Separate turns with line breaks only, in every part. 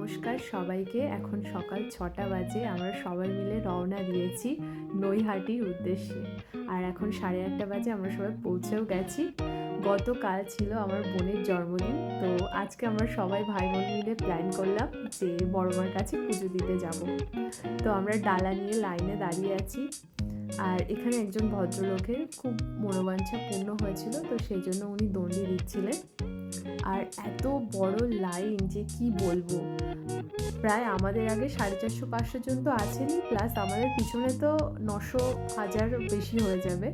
নমস্কার সবাইকে। এখন সকাল ৬টা বাজে। আমরা সবাই মিলে রওনা দিয়েছি নৈহাটির উদ্দেশ্যে। আর এখন 8:30 বাজে, আমরা সবাই পৌঁছেও গেছি। গতকাল ছিল আমার বোনের জন্মদিন, তো আজকে আমরা সবাই ভাই বোন মিলে প্ল্যান করলাম যে বড় মার কাছে পুজো দিতে যাব। তো আমরা ডালা নিয়ে লাইনে দাঁড়িয়ে আছি। আর এখানে একজন ভদ্রলোকের খুব মনোবাঞ্ছা পূর্ণ হয়েছিল, তো সেই জন্য উনি দণ্ডি দিচ্ছিলেন। আর এত বড় লাইন যে কি বলবো, প্রায় আমাদের আগে 450-500 জন তো আছেনই, প্লাস আমাদের পিছনে তো 900-1000 বেশি হয়ে যাবে।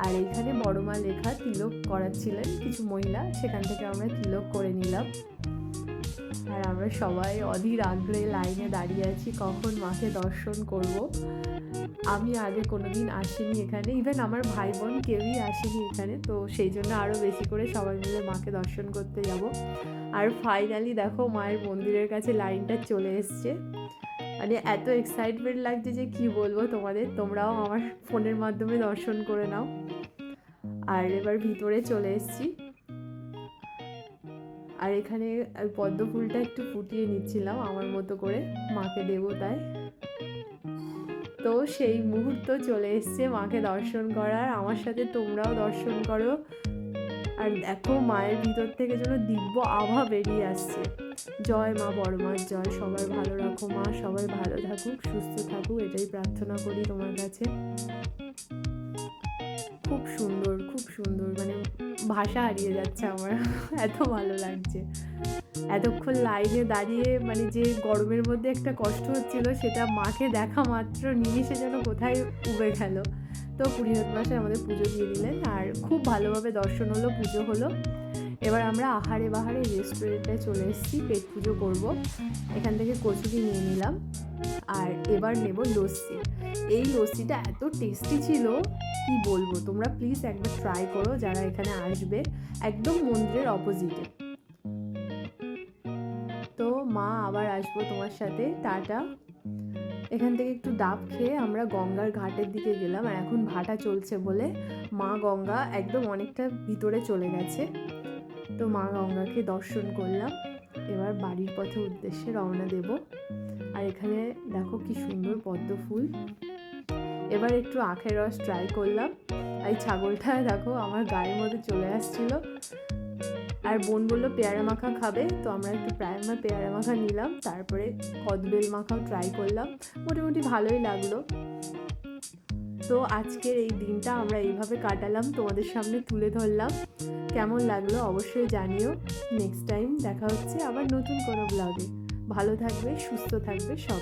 আর এখানে বড় মা লেখা তিলক করাচ্ছিলেন কিছু মহিলা, সেখান থেকে আমরা তিলক করে নিলাম। আর আমরা সবাই অধীর আগ্রহে লাইনে দাঁড়িয়ে আছি কখন মাকে দর্শন করব। আমি আগে কোনোদিন আসিনি এখানে, ইভেন আমার ভাই বোন কেউই আসেনি এখানে, তো সেই জন্য আরও বেশি করে সবাই মিলে মাকে দর্শন করতে যাব। আর ফাইনালি দেখো মায়ের মন্দিরের কাছে লাইনটা চলে এসছে। মানে এত এক্সাইটমেন্ট লাগছে যে কি বলবো তোমাদের, তোমরাও আমার ফোনের মাধ্যমে দর্শন করে নাও। আর এবার ভিতরে চলে এসেছি। আর এখানে পদ্ম ফুলটা একটু ফুটিয়ে নিচ্ছিলাম আমার মতো করে, মাকে দেবো তাই। তো সেই মুহূর্ত চলে এসছে মাকে দর্শন করার, আমার সাথে তোমরাও দর্শন করো। আর দেখো মায়ের ভিতর থেকে যেন দিব্য আভা বেরিয়ে আসছে। জয় মা বড় মার জয়। সবাই ভালো রাখো মা, সবাই ভালো থাকুক, সুস্থ থাকুক, এটাই প্রার্থনা করি তোমার কাছে। খুব সুন্দর, খুব সুন্দর, মানে ভাষা হারিয়ে যাচ্ছে আমার, এত ভালো লাগছে। এতক্ষণ লাইনে দাঁড়িয়ে মানে যে গরমের মধ্যে একটা কষ্ট হচ্ছিল, সেটা মাকে দেখা মাত্র নিমিষে যেন কোথায় উবে গেল। তো পুরোহিত মশাই আমাদের পুজো দিয়ে দিলেন, আর খুব ভালোভাবে দর্শন হলো, পুজো হলো। এবার আমরা আহারে বাহারে রেস্টুরেন্টে চলে এসেছি, পেট পুজো করব। এখান থেকে কচুরি নিয়ে নিলাম, আর এবার নেব লস্যি। এই লস্যিটা এত টেস্টি ছিল কি বলবো, তোমরা প্লিজ একবার ট্রাই করো যারা এখানে আসবে। একদম মন্দিরের অপোজিটে। তো মা আবার আসবো তোমার সাথে, টাটা। এখান থেকে একটু ডাব খেয়ে আমরা গঙ্গার ঘাটের দিকে গেলাম। আর এখন ভাটা চলছে বলে মা গঙ্গা একদম অনেকটা ভিতরে চলে গেছে। তো মা গঙ্গাকে দর্শন করলাম। এবার বাড়ির পথে উদ্দেশ্যে রওনা দেব। আর এখানে দেখো কি সুন্দর পদ্ম ফুল। এবার একটু আখের রস ট্রাই করলাম। এই ছাগলটা দেখো আমার গায়ের মধ্যে চলে আসছিল। আর বোন বললো পেয়ারা মাখা খাবে, তো আমরা একটু পেয়ারা মাখা নিলাম। তারপরে কদবেল মাখাও ট্রাই করলাম, মোটামুটি ভালোই লাগলো। তো আজকের এই দিনটা আমরা এইভাবে কাটালাম, তোমাদের সামনে তুলে ধরলাম। কেমন লাগলো অবশ্যই জানিও। নেক্সট টাইম দেখা হচ্ছে আবার নতুন কোনো ব্লগে। ভালো থাকবে, সুস্থ থাকবে সব।